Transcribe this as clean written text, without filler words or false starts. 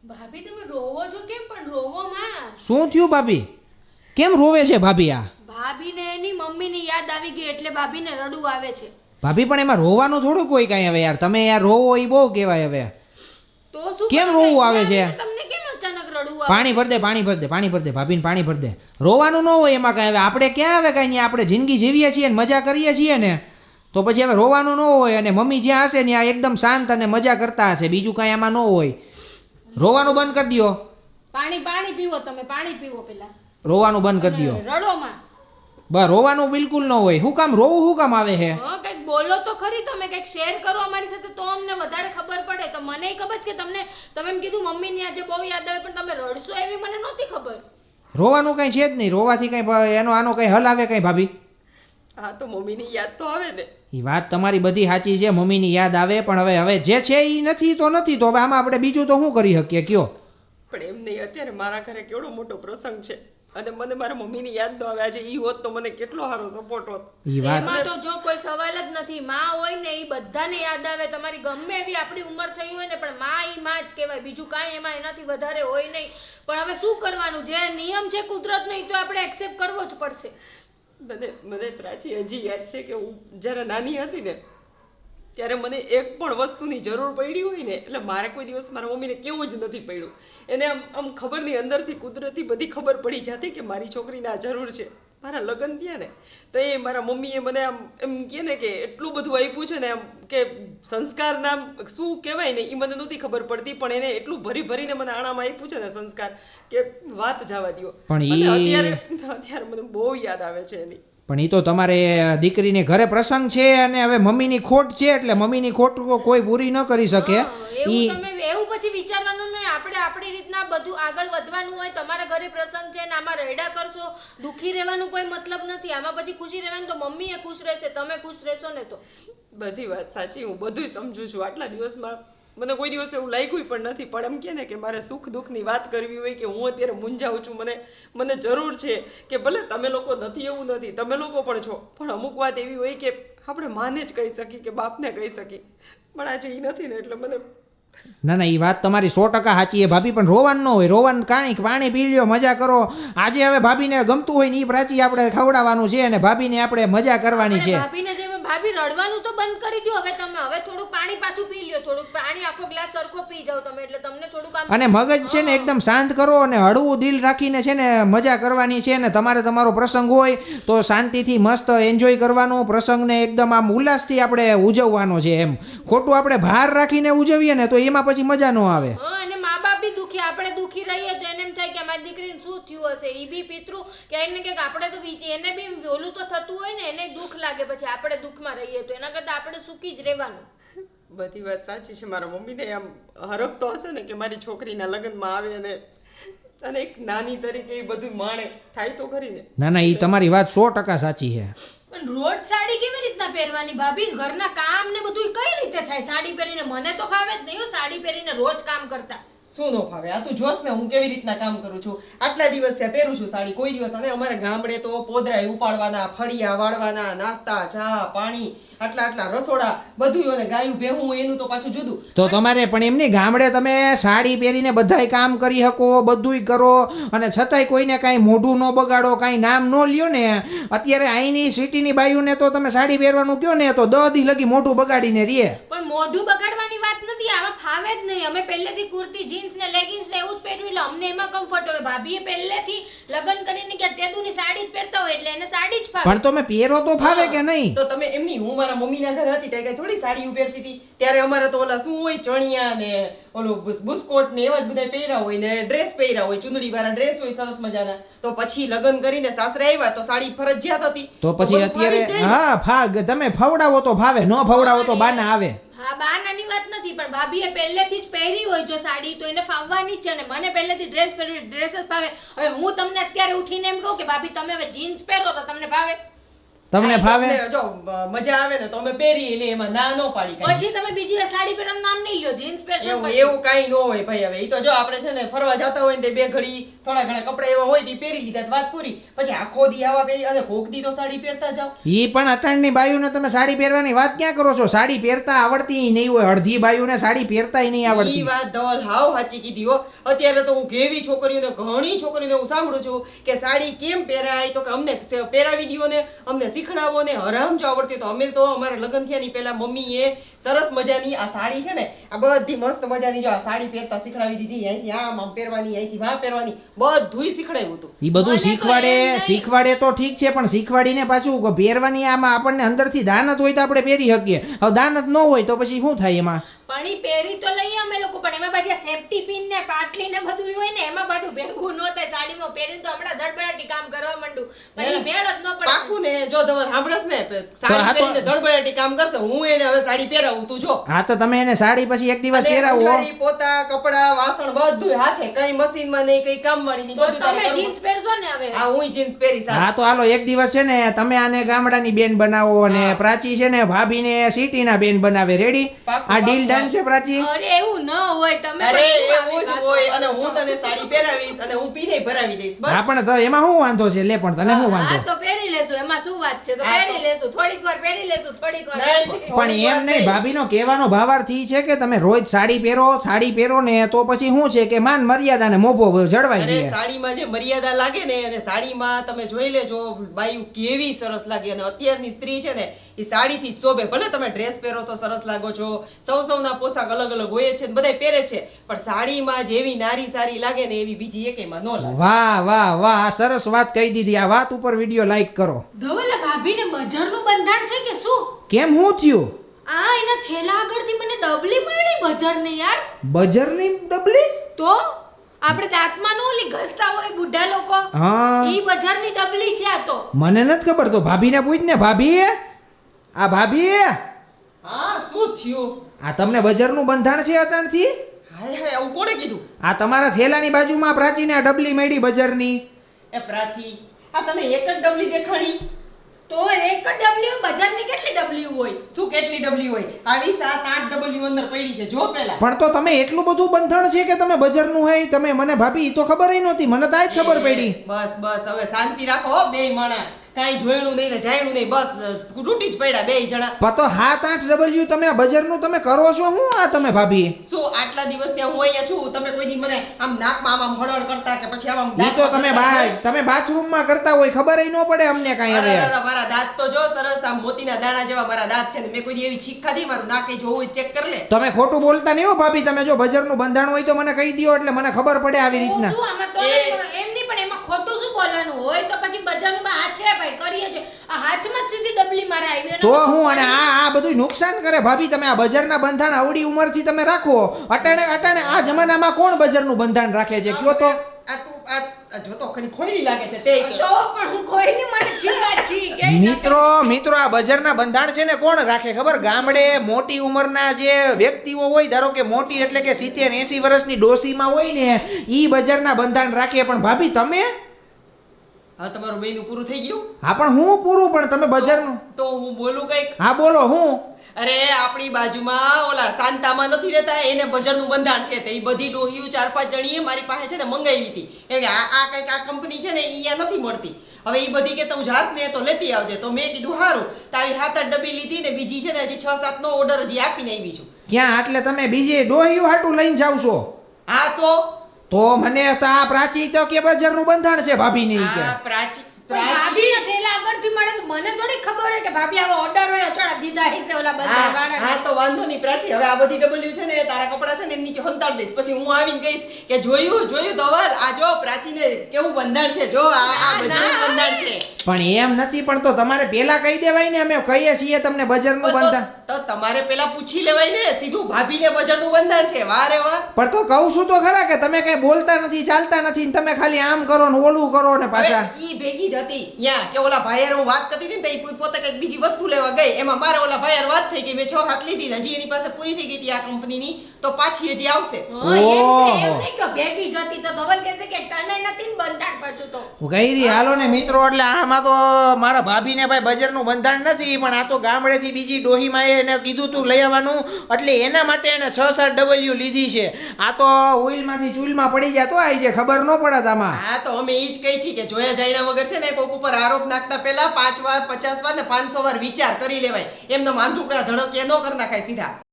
ભાભી તમે રોવો છો કેમ પણ રોવો માં? શું થયું ભાભી? કેમ રોવે છે ભાભી? આ ભાભીને એની મમ્મીની યાદ આવી ગઈ એટલે ભાભીને રડવું આવે છે. ભાભી પણ એમાં રોવાનું થોડું કોઈ કાંઈ હવે યાર, તમે યાર રોવો એ બહુ કહેવાય હવે. તો શું કેમ કરું? રોવું આવે છે? તમને કેમ અચાનક રડવું આવે? પાણી ભર દે, પાણી ભર દે, પાણી ભર દે ભાભીને, પાણી ભર દે. રોવાનું ન હોય એમાં કાંઈ. હવે આપણે ક્યાં આવે કાંઈ, આપણે જિંદગી જીવીએ છીએ ને મજા કરીએ છીએ ને, તો પછી હવે રોવાનું ન હોય. અને મમ્મી જ્યાં હશે ત્યાં એકદમ શાંત અને મજા કરતા હશે, બીજું કાંઈ આમાં ન હોય. રોવાનું બંધ કરી દો. પાણી પીવો તમે, પાણી પીવો પેલા. રોવાનું બંધ કરી દો. રડો માં. બસ રોવાનું બિલકુલ ન હોય. શું કામ રોવું, શું કામ આવે છે? હા, કંઈક બોલો તો ખરી તમે, કંઈક શેર કરો અમારી સાથે તો અમને વધારે ખબર પડે. તો મને ખબર છે કે તમે એમ કીધું મમ્મીની આજે બહુ યાદ આવે, પણ તમે રડશો એવી મને નહોતી ખબર. રોવાનું કંઈ છે જ નહીં. રોવાથી કંઈ એનો આનો કંઈ હલ આવે કંઈ ભાભી? હા તો મમ્મીની યાદ તો આવે ને. એ વાત તમારી બધી સાચી છે, મમ્મીની યાદ આવે, પણ હવે જે છે એ નથી તો નથી. તો હવે આમાં આપણે બીજું તો શું કરી શકીએ કયો? પણ એમ નહીં, અત્યારે મારા ઘરે કેવડો મોટો પ્રસંગ છે અને મને મારા મમ્મીની યાદ ન આવે. આજે ઈ હોત તો મને કેટલો સારો સપોર્ટ હોત. એ વાત એમાં તો જો કોઈ સવાલ જ નથી. માં હોય ને એ બધાને યાદ આવે. તમારી ગમે એવી આપણી ઉંમર થઈ હોય ને, પણ માં ઈ માં જ કહેવાય. બીજું કાંઈ એમાં એનાથી વધારે હોય નહીં. પણ હવે શું કરવાનું, જે નિયમ છે કુદરતનો એ તો આપણે એક્સેપ્ટ કરવો જ પડશે. મને પ્રાચી હજી યાદ છે કે હું જ્યારે નાની હતી ને ત્યારે મને એક પણ વસ્તુની જરૂર પડી હોય ને, એટલે મારે કોઈ દિવસ મારા મમ્મીને કેવું જ નથી પડ્યું. એને આમ ખબર નહીં, અંદરથી કુદરતી બધી ખબર પડી જતી કે મારી છોકરીને આ જરૂર છે. મારા લગ્ન થયા ને તો એ મારા મમ્મીએ મને આમ એમ કહે ને કે એટલું બધું આપ્યું છે ને, આમ કે સંસ્કારના શું કહેવાય ને એ મને નહોતી ખબર પડતી, પણ એને એટલું ભરીને મને આણામાં આપ્યું છે ને સંસ્કાર, કે વાત જવા દો. અને અત્યારે મને બહુ યાદ આવે છે એની. પણ એ તો તમારે દીકરીને ઘરે પ્રસંગ છે અને હવે મમ્મીની ખોટ છે, એટલે મમ્મીની ખોટ કોઈ પૂરી ન કરી શકે. એવું પછી વિચારવાનું નહીં. આપણે આપણી રીતના બધું આગળ વધવાનું હોય. તમારા ઘરે પ્રસંગ છે ને આમાં રેડા કરશો, દુખી રહેવાનું કોઈ મતલબ નથી. આમાં પછી ખુશી રહેવાનું, તો મમ્મી એ ખુશ રહેશે, તમે ખુશ રહેશો ને. તો બધી વાત સાચી, હું બધું સમજુ છું. આટલા દિવસમાં મને કોઈ દિવસ એવું લાગ્યું પણ નથી. પણ એમ કે ને કે મારે સુખ દુઃખની વાત કરવી હોય કે હું અત્યારે મૂંઝાઉં છું, મને જરૂર છે કે ભલે તમે લોકો નથી એવું નથી, તમે લોકો પણ છો, પણ અમુક વાત એવી હોય કે આપણે માને જ કહી શકીએ કે બાપને કહી શકીએ, પણ આજે એ નથી ને, એટલે મને ના એ વાત તમારી 100% સાચી છે ભાભી. પણ રોવાનું ન હોય. રોવાનું કાંઈ, પાણી પી લ્યો, મજા કરો. આજે હવે ભાભીને ગમતું હોય ને એ પ્રાચી આપણે ખવડાવવાનું છે અને ભાભીને આપણે મજા કરવાની છે. ભાભી રડવાનું તો બંધ કરી દો હવે તમે. હવે થોડુંક પાણી પાછું પી લ્યો, થોડુંક પાણી આખો ગ્લાસ સરખો પી જાવ તમે, એટલે તમને થોડુંક આમ અને મગજ છે ને એકદમ શાંત કરો અને હળવું દિલ રાખીને છે ને મજા કરવાની છે. ને તમારો પ્રસંગ હોય તો શાંતિથી મસ્ત એન્જોય કરવાનો. પ્રસંગને એકદમ આમ ઉલ્લાસથી આપણે ઉજવવાનો છે. એમ ખોટું આપણે ભાર રાખીને ઉજવીએ ને તો એમાં પછી મજા ન આવે. અને મા બાપ બી દુખી, આપણે દુખી રહીએ તો એને એમ થાય કે અમારી દીકરીને શું થયું હશે. એ બી પિતૃ કે એને કે આપણે તો એને બી ઓલું તો થતું હોય ને, એને દુઃખ લાગે પછી આપણે દુઃખમાં રહીએ તો. એના કરતાં આપણે સુખી જ રહેવાનું. બધી વાત સાચી છે. મારા મમ્મીને આમ હરખ તો હશે ને કે મારી છોકરીના લગ્નમાં આવે અને એક નાની તરીકે એ બધું માણે, થાય તો ખરી ને. ના એ તમારી વાત 100% સાચી છે. પણ રોજ સાડી કેવી રીતના પહેરવાની ભાભી? ઘરના કામ ને બધું કઈ રીતે થાય સાડી પહેરીને? મને તો ફાવે જ નહીં સાડી પહેરીને રોજ કામ કરતા. શું નો ફાવે? આ તું જોશ ને હું કેવી રીતના કામ કરું છું. આટલા દિવસ ત્યાં પહેરું છું સાડી, કોઈ દિવસ. અને અમારે ગામડે તો પોદરાય ઉપાડવાના, ફળિયા વાળવાના, નાસ્તા, ચા, પાણી, આટલા રસોડા, બધું. અને ગાયું ભેહું એનું તો પાછું જુદું. તો તમારે પણ એમની ગામડે તમે સાડી પહેરીને બધાય કામ કરી શકો, બધુંય કરો, અને છતાંય કોઈને કાંઈ મોઢું ન બગાડો, કાંઈ નામ ન લ્યો ને. અત્યારે અહીંની સિટીની બાયુને તો તમે સાડી પહેરવાનું કહો ને તો 10 દી લગી મોઢું બગાડીને રહે. પણ મોઢું બગાડવાની વાત નથી, આમાં ફાવે જ નહીં. અમે પહેલેથી કુર્તી, જીન્સ ને લેગિંગ્સ ને એવું જ પહેર્યું, એટલે અમને એમાં કમ્ફર્ટ હોય. ભાભીએ પહેલેથી લગ્ન કરીને કે તેદુની સાડી જ પહેરતા હોય, એટલે એને સાડી જ ફાવે. પણ તમે પહેરો તો ફાવે કે નહીં? તો તમે એમની, હું મારા મમ્મીના ઘરે હતી ત્યારે થોડી સાડી પહેરતી હતી. ત્યારે અમારે તો ઓલા શું હોય, ચણિયા ને ઓલું બુસ્કોટ ને એવા જ બધા પહેર્યા હોય, ને ડ્રેસ પહેર્યા હોય, ચુંદડી વાળા ડ્રેસ હોય સરસ મજાના. તો પછી લગ્ન કરીને સાસરે આવ્યા તો સાડી ફરજિયાત હતી. તો પછી અત્યારે તમે ફવડાવો તો ફાવે, ન ફવડાવો તો બાના આવે. હા, બાનાની વાત નથી, પણ ભાભીએ પહેલેથી જ પહેરી હોય જો સાડી તો એને ફાવવાની જ છે. ને મને પહેલેથી ડ્રેસ પહેરવી, ડ્રેસ જ ફાવે. હવે હું તમને અત્યારે ઉઠીને એમ કહું કે ભાભી તમે હવે જીન્સ પહેરો તો તમને ભાવે? તમને ફાવે? જો મજા આવે ને તો અમે પહેરીએ લે, એમાં ના ન પાડી કાંઈ. પછી તમે બીજી વાર સાડી પહેરવાનું નામ નહીં લ્યો, જીન્સ પહેરશો ને એવું પછી. એવું કાંઈ ન હોય ભાઈ. હવે ઈ તો જો આપણે છે ને ફરવા જતા હોય ને તે બે ઘડી થોડા ઘણા કપડા એવા હોય તે પહેરી લીધા તો વાત પૂરી. પછી આખો દી આવા પહેરી અને કોક દી તો સાડી પહેરતા જાવ. ઈ પણ અટાણની બાયુને તમે સાડી પહેરવાની વાત ક્યાં કરો છો? સાડી પહેરતા આવડતી નહીં હોય, અડધી બાયુને સાડી પહેરતાય નહીં ઈ આવડતી. વાત ધવલ હાવ સાચી કીધી હો. અત્યારે તો હું કેવી છોકરીઓને, ઘણી છોકરીઓને હું સાંભળું છું કે સાડી કેમ પહેરાય, તો કે અમને પહેરાવી દ્યો ને, અમને શીખડાવો ને. હરામ જો આવડતી. તો અમે તો અમારા લગ્ન થયા ની પહેલા મમ્મીએ સરસ મજાની આ સાડી છે ને, આ બધી મસ્ત મજાની જો આ સાડી પહેરતા શીખડાવી દીધી. અહીંથી આમ પહેરવાની, અહીંથી વાં પહેરવાની, બધુંય શીખડાવ્યું હતું. ઈ બધું મને તો શીખવાડે એમ નહીં. શીખવાડે તો ઠીક છે, પણ શીખવાડીને પાછું પહેરવાની આમાં આપણને અંદરથી દાનત હોય તો આપણે પહેરી શકીએ. હવે દાનત ન હોય તો પછી શું થાય એમાં? પણ ઈ પહેરી તો લઈએ અમે લોકો, પણ એમાં પાછી સેફટી પિન ને પાટલી ને બધું હોય ને, એમાં પાછું ભેગું ન થાય. સાડીમાં પહેરીને તો હમણાં ધડબડાટી કામ કરવા માંડું, પછી મેળ જ ન પડે. પાકું ને, જો તમારે સાંભળસ ને તો સાડી હા તો- પહેરીને ધડબડાટી કામ કરશે, હું એને હવે સાડી પહેરાવું, તું જો. હા તો તમે એને સાડી પછી એક દિવસ અને પહેરાવો. અંજવારી, પોતા, કપડા, વાસણ બધું હાથે, કઈ મશીનમાં નહીં, કઈ કામવાળી નહીં, તો બધું તારે તમે કરવું. જીન્સ પહેરશો ને હવે. હા, હું જીન્સ પહેરીશ. હા તો હાલો એક દિવસ છે ને તમે આને ગામડાની બેન બનાવો અને હા. પ્રાચી છે ને ભાભીને સિટીના બેન બનાવે. રેડી? પાક્કું, આ ડીલ પાક્કું. ડન છે પ્રાચી? અરે એવું ન હોય, તમે અરે પણ શું એવું જ આવી હોય. વાતો અને હું કરો છો? તને સાડી પહેરાવીશ અને હું પીને ભરાવી દઈશ. બસ. હા પણ તો એમાં શું વાંધો છે? લે પણ તને શું હા વાંધો? તો પહેરી લેશું, એમાં શું વાત છે? તો હા, પહેરી લેશું, થોડીક વાર પહેરી લેશું, થોડીક વાર નહીં, પહેરી. પણ એમ નહીં, ભાભીનો કહેવાનો ભાવાર્થ ઈ છે કે તમે રોજ સાડી પહેરો ને તો પછી શું છે કે માન મર્યાદા ને મોભો જળવાઈ અરે રહે. સાડીમાં જે મર્યાદા લાગે ને, અને સાડીમાં તમે જોઈ લેજો બાયું કેવી સરસ લાગે. અને અત્યારની સ્ત્રી છે ને એ સાડીથી જ શોભે. ભલે તમે ડ્રેસ પહેરો તો સરસ લાગો છો, સૌના પોશાક અલગ અલગ હોય જ છે, બધાય પહેરે છે, પણ સાડીમાં જેવી નારી સારી લાગે ને એવી બીજી એકેયમાં ન લાગે. વાહ વાહ વાહ, આ સરસ વાત કહી દીધી. આ વાત ઉપર વિડીયો લાઈક કરો. ધવલા ભાભીને બજારનું બંધાણ છે કે શું? કેમ શું થયું? આ એના થેલા આગળથી મને ડબલી મળી બજારની યાર. બજરની ડબલી? તો આપણે દાંતમાં નો ઓલી ઘસતા હોય બુઢા લોકો, હા ઈ બજારની ડબલી છે આ તો. મને નથી ખબર. તો ભાભીને પૂછ ને. ભાભી, આ ભાભી, હા, શું થયું? આ તમને બજારનું બંધાણ છે અટાણથી? હાય હાય, આવું કોણે કીધું? આ તમારા થેલાની બાજુમાં પ્રાચીને આ ડબલી મળી બજારની. એ પ્રાચી, આ તને એક જ ડબલી દેખાણી? તો એક જ ડબલી હોય, બજારની કેટલી ડબલી હોય? શું કેટલી ડબલી હોય? આવી 7-8 ડબલી અંદર પડી છે, જો પેલા. પણ તો તમે એટલું બધું બંધાણ છે કે તમે બજારનું હોય તમે મને ભાભી ઈ તો ખબર ય નહોતી. મને તો આજ ખબર પડી. બસ બસ, હવે શાંતિ રાખો હો બેય માણા. કાંઈ જોયણું નહીં ને જાયણું નહીં, બસ તૂટી જ પડ્યા બેય જણા. પણ તો 7-8 ડબલ્યુ તમે આ બજારનું તમે કરો છો શું આ તમે ભાભી? શું આટલા દિવસ ત્યાં હું અહીંયા છું, તમે કોઈ દી મને આમ નાકમાં આમ હળહળ કરતા કે પછી આમ ઈ તો તમે બાથરૂમમાં કરતા હોય, ખબર ય ન પડે અમને કાંઈ અરે, હવે. અરે, મારા દાંત તો જો સરસ આમ મોતીના દાણા જેવા મારા દાંત છે ને. મેં કોઈ દી એવી છીક ખાધી? મારું નાક એ જોવું ચેક કર લે. તમે ખોટું બોલતા નહીં હો ભાભી. તમે જો બજારનું બંધાણ હોય તો મને કહી દ્યો એટલે મને ખબર પડે આવી તો રીતના. શું આમાં તો એમ નહીં, પણ એમાં ખોટું શું બોલવાનું હોય? તો પછી બજારમાં આ છે ભાઈ, કરીએ છે. આ હાથમાં જ સીધી ડબલી મારે આવી. એનો તો તો હું અને આ બધું નુકસાન કરે ભાભી. તમે આ બજારના બંધાણ આવડી ઉંમરથી તમે રાખો. અટાણે આ જમાનામાં કોણ બજારનું બંધાણ રાખે છે કયો તો? આ તું આ જોતો ખરી ખોલી લાગે છે તે કે. તો પણ હું કોઈની મને છીકા છી કે મિત્રો આ બજારના બંધાણ છે ને કોણ રાખે ખબર? ગામડે મોટી ઉંમરના જે વ્યક્તિઓ હોય, ધારો કે મોટી એટલે કે 70-80 વર્ષની ડોસીમાં હોય ને, ઈ બજારના બંધાણ રાખે. પણ ભાભી તમે? હા, તમારું બેયનું પૂરું થઈ ગયું? હા પણ હું પૂરું, પણ તમે બજારનું. તો હું બોલું કઈક. હા બોલો. હું અરે આપણી બાજુમાં ઓલા શાંતામાં નથી રહેતા, એને બજારનું બંધાણ છે. તે ઈ બધી ડોહીયું 4-5 જણીએ મારી પાસે છે ને મંગાવી હતી. એમ કે આ કઈક આ કંપની છે ને ઈ અહીંયા નથી મળતી. હવે ઈ બધી કે તું જાસ ને તો લેતી આવજે. તો મેં કીધું હારું. તો આવી 7-8 ડબ્બી લીધી ને બીજી છે ને હજી 6-7 નો ઓર્ડર હજી આપીને આવી છું. ક્યાં? એટલે તમે બીજે ડોહિયું હાટું લઈને જાવ છો? હા તો મને તો આ પ્રાચી તો કે બજારનું બંધાણ છે ભાભી ને ઈ કે. આ પ્રાચી ભાભીને થેલા આગળથી મળે તો મને થોડી ખબર હોય કે ભાભી આવા ઓર્ડર હોય અચોડા દીધા હશે ઓલા બધા વાળા. હા તો વાંધો નહીં પ્રાચી. હવે આ બધી ડબલ્યુ છે ને તારા કપડા છે ને એની નીચે હંતાડી દઈશ. પછી હું આવીને કહીશ કે જોયું ધવલ, આ જો પ્રાચીને કેવું બંધાણ છે, જો આ બજારનું બંધાણ છે. પણ એમ નથી. પણ તો તમારે પેલા કહી દેવાય ને, અમે કહીએ છીએ તમને બજારનું બંધાણ. તો તમારે પેલા પૂછી લેવાય ને, સીધું ભાભીને બજારનું બંધાણ છે. વાહ રે વાહ. પણ તો કહું છું તો ખરા કે તમે કઈ બોલતા નથી, ચાલતા નથી ને તમે ખાલી આમ કરો ને ઓલું કરો ને પાછા. હવે ઈ ભેગી હતી ત્યાં કે ઓલા ભાઈ હું વાત કરતી હતી ને તો ઈ પોતે કઈક બીજી વસ્તુ લેવા ગઈ, એમાં મારે ઓલા ભાઈ વાત થઈ ગઈ, મેં 6 હાથ લીધી ને હજી એની પાસે પૂરી થઈ ગઈ હતી આ કંપનીની, તો પાછી હજી આવશે. હા, એમ ઓહો. નહીં કે ભેગી જતી તો ધવલ કહેશે કે તને નથી ને બંધાણ પાછું તો. હું કહી દી હાલો ને મિત્રો, એટલે આમાં તો મારા ભાભીને ભાઈ બજારનું બંધાણ નથી, પણ આ તો ગામડેથી બીજી ડોહીમાં એને કીધું તું લઈ આવવાનું, એટલે એના માટે એને 6-7 ડબલ્યુ લીધી છે. આ તો ઓઇલમાંથી ચૂલમાં પડી જાય તો આવી છે, ખબર ન પડત આમાં. હા તો અમે ઈ જ કહી છીએ કે જોયા જાણ્યા વગર છે ને કોઈક ઉપર આરોપ નાખતા પહેલા 5 વાર 50 વાર ને 500 વાર વિચાર કરી લેવાય, એમને આંધળુકડા ધડક ન કરી નાખાય સીધા.